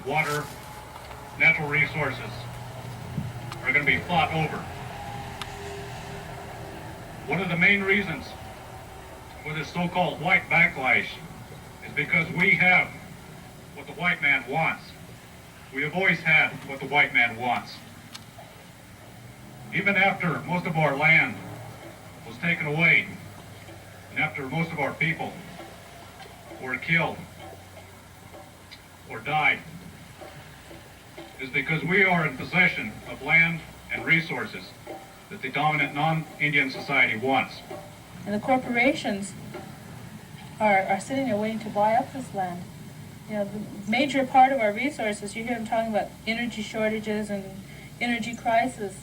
water, natural resources are going to be fought over. One of the main reasons for this so-called white backlash is because we have what the white man wants. We have always had what the white man wants. Even after most of our land was taken away, and after most of our people were killed or died, is because we are in possession of land and resources that the dominant non-Indian society wants. And the corporations are sitting there waiting to buy up this land. You know, the major part of our resources, you hear them talking about energy shortages and energy crisis.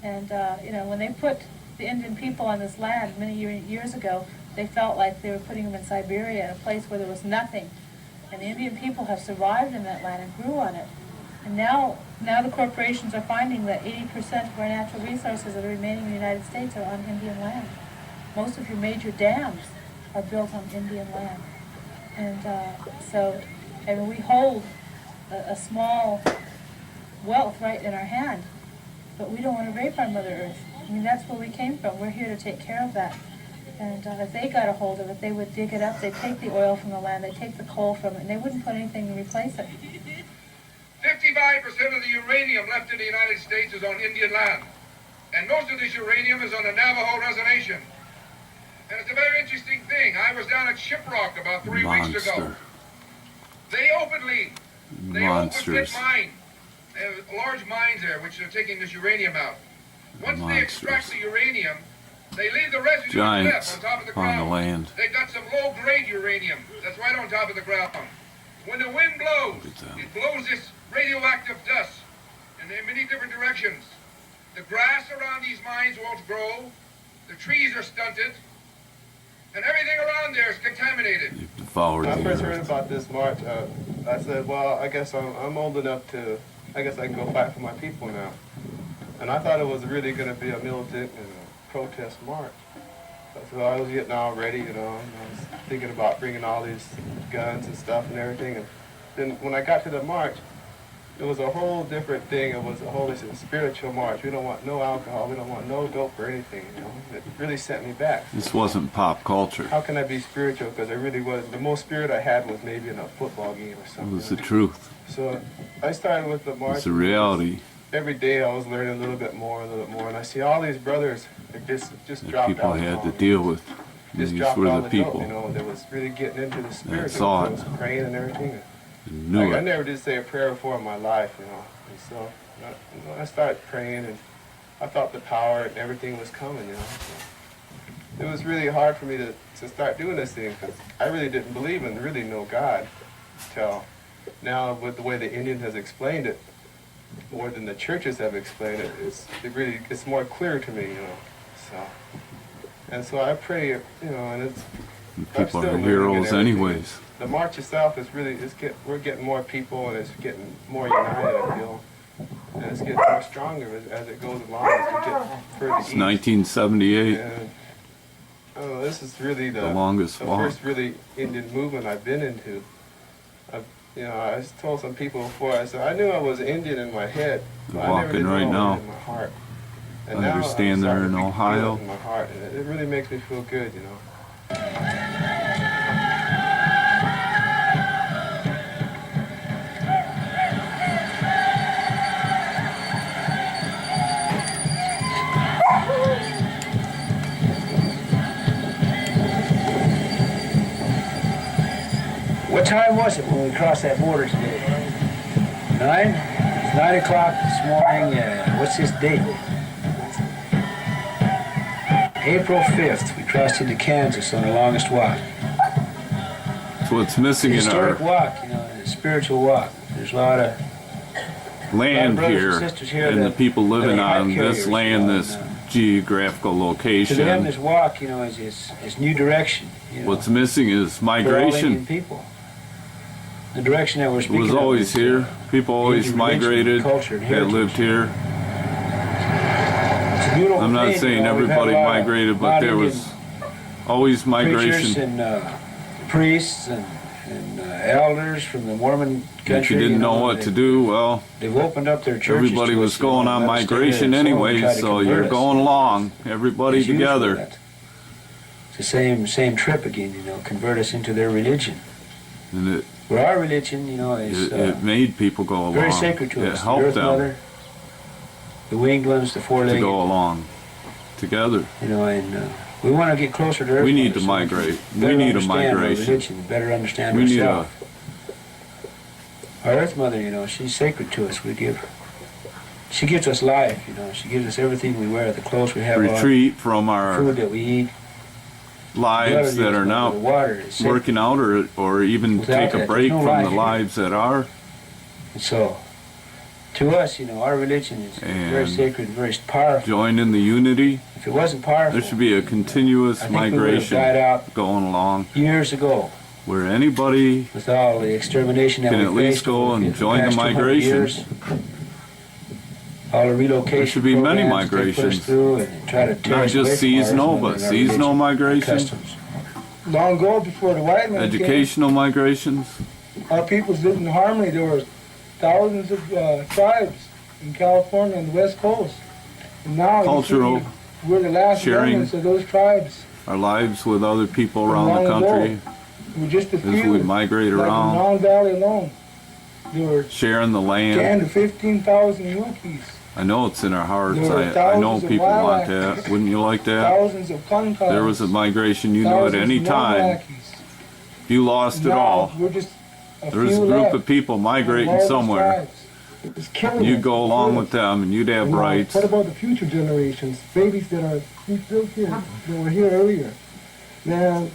And, you know, when they put the Indian people on this land many years ago, they felt like they were putting them in Siberia, a place where there was nothing. And the Indian people have survived in that land and grew on it. And now the corporations are finding that 80% of our natural resources that are remaining in the United States are on Indian land. Most of your major dams are built on Indian land. And so, I mean, we hold a small wealth right in our hand, but we don't want to rape our Mother Earth. I mean, that's where we came from. We're here to take care of that. And if they got a hold of it, they would dig it up, they'd take the oil from the land, they'd take the coal from it, and they wouldn't put anything to replace it. 55% of the uranium left in the United States is on Indian land. And most of this uranium is on the Navajo reservation. And it's a very interesting thing. I was down at Shiprock about 3 weeks ago. They open pit mine. They have large mines there which are taking this uranium out. Once they extract the uranium, they leave the residue left on top of the ground. Land. They've got some low-grade uranium that's right on top of the ground. When the wind blows, it blows this radioactive dust in many different directions. The grass around these mines won't grow, the trees are stunted, and everything around there is contaminated. When I first heard about this march, I said, well, I guess I'm old enough to, I guess I can go fight for my people now. And I thought it was really going to be a militant and a protest march. So I was getting all ready, you know, and I was thinking about bringing all these guns and stuff and everything. And then when I got to the march, it was a whole different thing. It was a whole spiritual march. We don't want no alcohol. We don't want no dope or anything, you know. It really sent me back. This wasn't pop culture. How can I be spiritual? Because I really was. The most spirit I had was maybe in a football game or something. It was the truth. So I started with the march. It's the reality. Every day I was learning a little bit more, and I see all these brothers that just dropped people out. had to deal with. Just These dropped were all the the people dope, you know, that was really getting into the spirit. that saw it. Was praying and everything. And knew I it. never did say a prayer before in my life, you know. And so I started praying, and I felt the power, and everything was coming, you know. So it was really hard for me to start doing this thing, because I really didn't believe in really no God till now. With the way the Indian has explained it, more than the churches have explained it, it's more clear to me, you know. So I pray, you know, and it's People are heroes anyways. The march itself is really, we're getting more people, and it's getting more united, I feel. And it's getting more stronger as it goes along, as we get further It's east. 1978. And, this is really the longest walk. first really Indian movement I've been into. You know, I told some people before, I said, I knew I was Indian in my head, but I never Walking did know right I was now. in my heart. I And now understand I'm they're starting in to feel Ohio. it in my heart, and it really makes me feel good, you know. What time was it when we crossed that border today? 9? It's 9 o'clock this morning. What's this date? April 5th. We crossed into Kansas on the longest walk. So what's missing in our Historic walk, you know, a spiritual walk. There's a lot of land brothers here, and sisters here and the that- people living that are on hard this carriers, land, you know, this and, geographical to them, location. this walk, you know, is new direction. You know, What's missing is for all Indian migration. people. The direction that we're It speaking was of always is, here. People always Indian religion, migrated culture, and that heritage. lived here. It's a beautiful I'm not thing, saying you know, we've had a everybody lot of- migrated, lot but of there Indian was always preachers migration. and priests and and elders from the Mormon country. If you didn't know what to do, well, They've opened up their churches. everybody to was us, going on let us stay migration there, anyway, try to so convert you're us. going along, everybody It's useful, together. that. It's the same trip again, convert us into their religion. And it, Where our religion, is it made people go along. very sacred to It us. The helped Earth them Mother, the winglings, the to four-legged, go along together. and we want to get closer to Earth We need Mother to so migrate. can We better need a understand our migration. religion, better understand We need a ourselves. Our Earth Mother, she's sacred to us. We give her. She gives us life, She gives us everything we wear, the clothes we have on, retreat from our food that we eat. lives that are The now water is sacred. working out, or even Without take that, a break there's no from life the here. lives that are. And so, to us, our religion is very And sacred, very powerful. join in the unity. If it wasn't powerful, There should be a continuous I think we would have migration died out going along years ago where anybody with all the extermination that can we at least faced go over and the join the past 200 migration. years. All the relocation There should be many programs they put us migrations. through and try to tear Not us away just from our seasonal, Earth Mother but and our seasonal religion, our migration, customs. Long ago, before the white man educational migrations. came, our peoples lived in harmony. There were thousands of tribes in California and the West Coast. And now, Cultural you see, we're the last sharing. remnants of those tribes. Our lives with other people around the Long ago, country We're just a as few. we migrate Like in around, Long Valley alone, there were sharing the 10 land. to 15,000 Yukis, I know it's in our hearts. There were I know thousands of people want lilacs. that. Wouldn't you like that? thousands of Kunkas. There was a migration, you know, at thousands any of time. Anunnakis. If you lost it Now, all, We're just a there was a few group left of people of all migrating those somewhere. tribes. It's killing You'd us. go It's along killing with us. them and you'd have And now, rights. What about the future generations? Babies that are still here, that were here earlier. Man,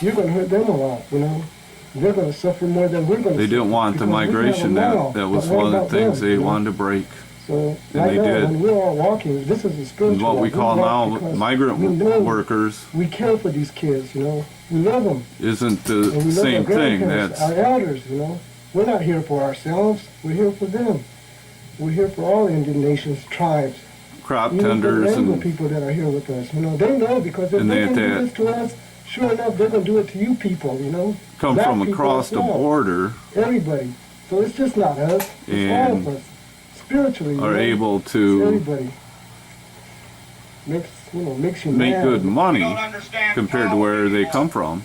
you're going to hurt them a lot, They're going to suffer more than we're going to They didn't want the migration. That was one of the things they wanted to break. So, and right they now, did. when we're all walking, this is a spiritual And what we walk. call walk now because migrant we know workers We care for these kids, We love them. isn't And the we love same our thing. grandparents, That's our elders, We're not here for ourselves. We're here for them. We're here for all Indian nations, tribes. crop Even for the tenders regular and people that are here with us. They know because if And they they- can do they- this to us, sure enough, they're going to do it to you people, come Black from people across as the well. border Everybody. So it's just not us. It's all And of us. Spiritually, are able it's to everybody. Makes you make mad. good money Don't understand compared to power where they anymore. come from.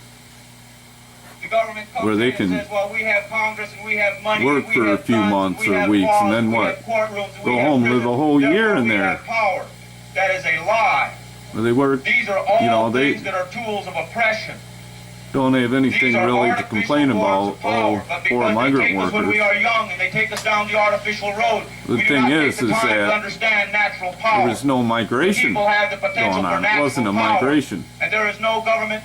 The government comes Where they in and can says, well, we have Congress and we have money, work and we for a have few guns, months we or have weeks, and laws, then we what? have courtrooms, and Go we have home, live prisons. a whole year Therefore, in we there. have power. That is a lie. Where they work, These are all You know, they- things that are tools of oppression. don't have anything These are really to artificial complain forms about. of power, but For because they migrant take us when we workers, are young and they take us down the artificial road, The we do thing not is take the time that to understand natural there power. was no migration People have the potential going for on. It natural wasn't a power. migration. And there is no government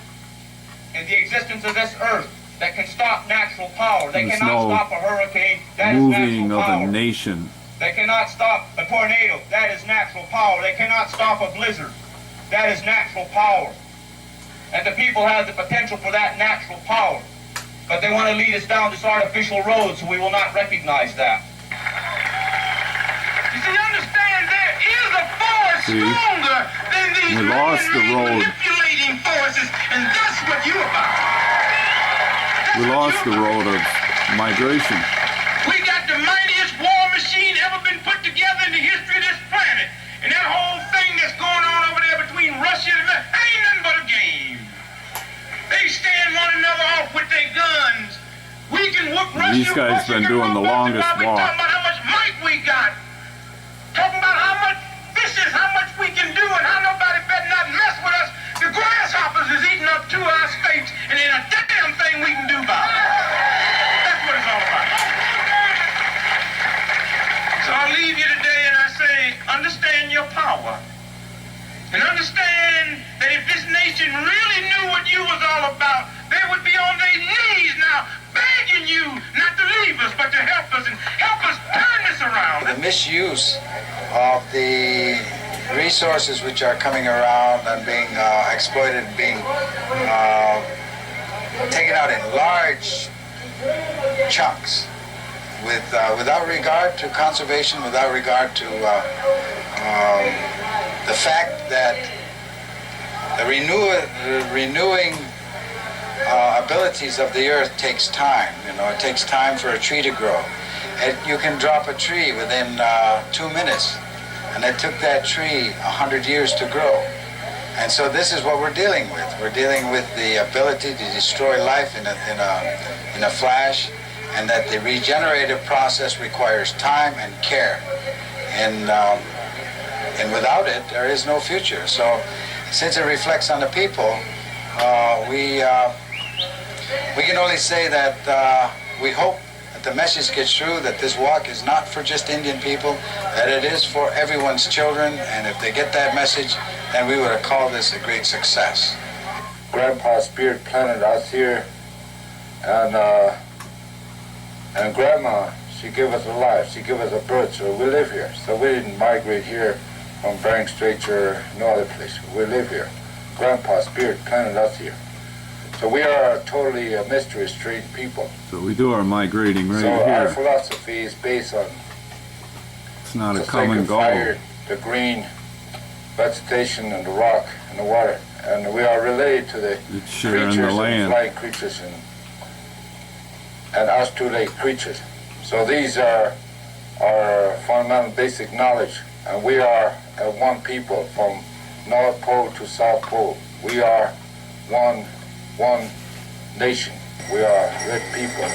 in the existence of this earth that can stop natural power. They There's cannot no stop a hurricane. That is Moving natural of power. a nation. They cannot stop a tornado. That is natural power. They cannot stop a blizzard. That is natural power. And the people have the potential for that natural power. But they want to lead us down this artificial road, so we will not recognize that. You see, understand, there is a force See? stronger than these We lost the man-made road. manipulating forces, and that's what you're about. We lost the road of migration. We got the mightiest war machine ever been put together in the history of this planet. And that whole thing that's going on over there between Russia and America ain't nothing but a game. They stand one another off with their guns. We can whoop Russia. These guys Russia been can doing the whoop us, longest and while we walk. talking about how much might we got. Talking about how much fishes, how much we can do, and how nobody better not mess with us. The grasshoppers is eating up 2 of our states, and ain't a damn thing we can do about it. That's what it's all about. So I leave you today and I say, understand your power. And understand that if this nation really knew what you was all about, they would be on their knees now begging you not to leave us, but to help us and help us turn this around. The misuse of the resources which are coming around and being exploited, being taken out in large chunks without regard to conservation, without regard to the fact that the renewing abilities of the earth takes time. You know, it takes time for a tree to grow. You can drop a tree within 2 minutes, and it took that tree 100 years to grow. And so this is what we're dealing with. We're dealing with the ability to destroy life in a flash, and that the regenerative process requires time and care. And without it, there is no future. So since it reflects on the people, we can only say that we hope that the message gets through that this walk is not for just Indian people, that it is for everyone's children, and if they get that message, then we would have called this a great success. Grandpa's spirit planted us here, and Grandma, she gave us a life, she gave us a birth, so we live here. So we didn't migrate here from Bering Strait or no other place. We live here. Grandpa's spirit planted us here. So we are totally a mystery street people. So we do our migrating right so our here. philosophy is based on It's not a the common sacred goal. fire, the green vegetation, and the rock and the water. And we are related to the It's sharing creatures the and land. flying creatures and us two lake creatures. So these are our fundamental basic knowledge, and we are one people from North Pole to South Pole. We are one nation. We are red people.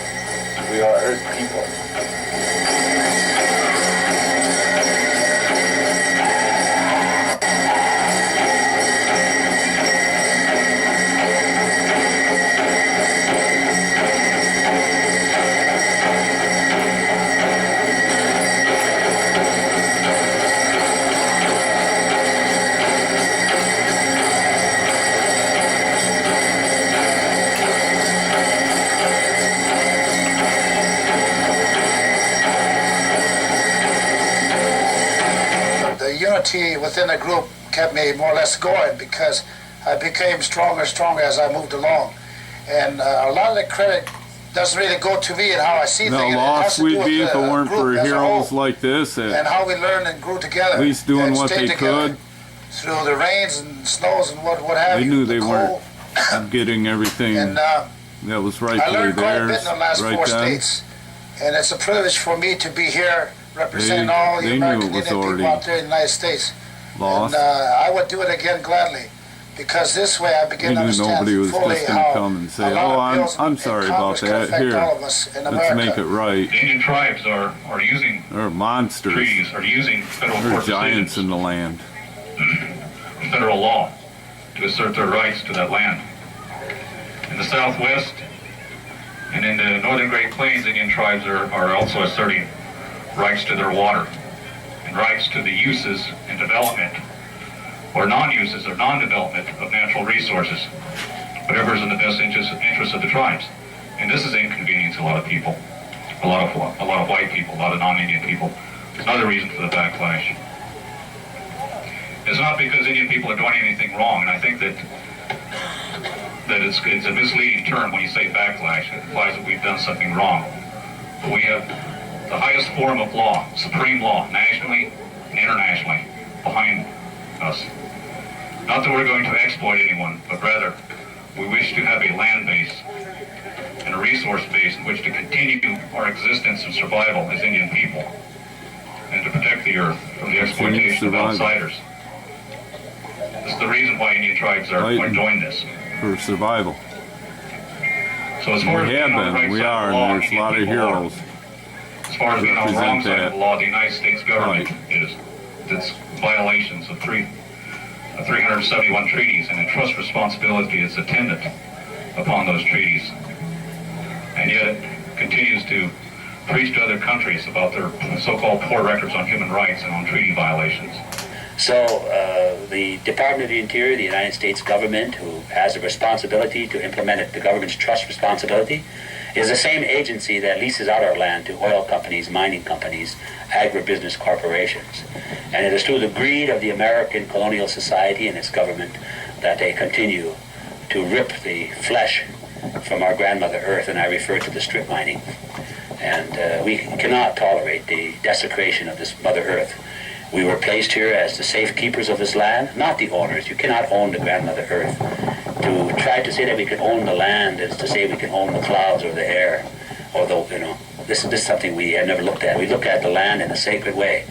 We are earth people. Within the group kept me more or less going, because I became stronger and stronger as I moved along. And a lot of the credit doesn't really go to me and how I see No things. It has loss to do we'd with be if it the weren't group for as a heroes whole, like this and that how we learned and grew together. at least doing and what stayed they together could. through the rains and snows and what have They you. knew they the weren't cold. getting everything And that was I rightfully learned quite a bit theirs in the last right 4 then. states, and it's a privilege for me to be here representing They- all the they knew American it was Indian already people out there in the United States. Lost. And I would do it again gladly, because this way I They begin to knew understand nobody was fully just going to how come and say, a lot "Oh, of I'm bills and sorry about Congress can that. affect Here, all of us in let's America. make it right." The Indian tribes are using They're monsters. treaties, are using federal They're court giants decisions, in the land. federal law, to assert their rights to that land. In the Southwest and in the Northern Great Plains, Indian tribes are also asserting rights to their water and rights to the uses and development or non-uses or non-development of natural resources, whatever is in the best interest of the tribes. And this has inconvenienced a lot of people, a lot of white people, a lot of non-Indian people. It's another reason for the backlash. It's not because Indian people are doing anything wrong, and I think that it's a misleading term when you say backlash. It implies that we've done something wrong. But we have the highest form of law, supreme law, nationally and internationally, behind us. Not that we're going to exploit anyone, but rather we wish to have a land base and a resource base in which to continue our existence and survival as Indian people, and to protect the earth from the exploitation of outsiders. This is the reason why Indian tribes are doing this. For survival. So as far as We being have on the right been. We side are, of the law, and there's a Indian lot of people are. heroes. As far as being on the wrong represent side that. of the law, the United States government is. It's violations of 371 treaties, and entrusts responsibility is attendant upon those treaties. And yet it continues to preach to other countries about their so-called poor records on human rights and on treaty violations. So the Department of the Interior, the United States government, who has a responsibility to implement it, the government's trust responsibility, is the same agency that leases out our land to oil companies, mining companies, agribusiness corporations. And it is through the greed of the American colonial society and its government that they continue to rip the flesh from our grandmother Earth, and I refer to the strip mining. And we cannot tolerate the desecration of this Mother Earth. We were placed here as the safekeepers of this land, not the owners. You cannot own the grandmother Earth. To try to say that we can own the land is to say we can own the clouds or the air, although, this is something we have never looked at. We look at the land in a sacred way,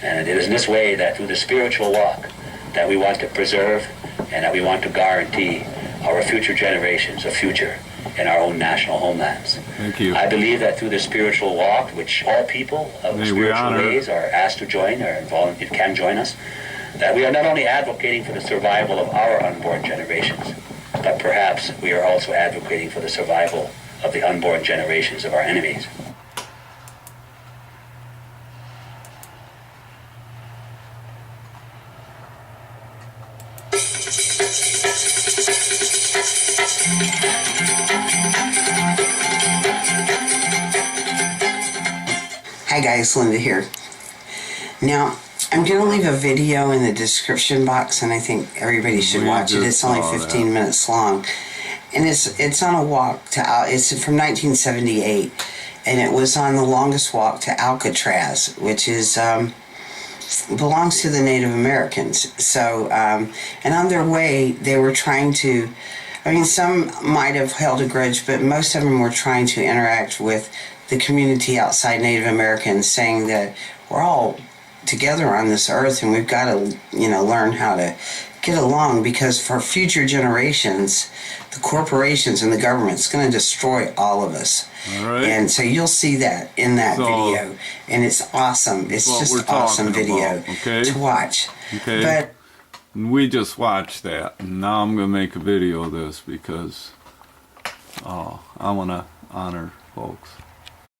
and it is in this way that through the spiritual walk that we want to preserve and that we want to guarantee our future generations a future in our own national homelands. Thank you. I believe that through the spiritual walk, which all people of the spiritual ways are asked to join or can join us, that we are not only advocating for the survival of our unborn generations, but perhaps we are also advocating for the survival of the unborn generations of our enemies. Hi guys, Linda here. Now, I'm going to leave a video in the description box, and I think everybody should watch it. It's only 15 minutes long. And it's on a walk to it's from 1978, and it was on the longest walk to Alcatraz, which is belongs to the Native Americans. So, and on their way, they were trying to, some might have held a grudge, but most of them were trying to interact with the community outside Native Americans, saying that we're all together on this earth and we've got to, learn how to get along, because for future generations, the corporations and the government's going to destroy all of us. All right. And so you'll see that in that video, and it's awesome. It's just an awesome video to watch. Okay. But we just watched that, and now I'm going to make a video of this because I want to honor folks.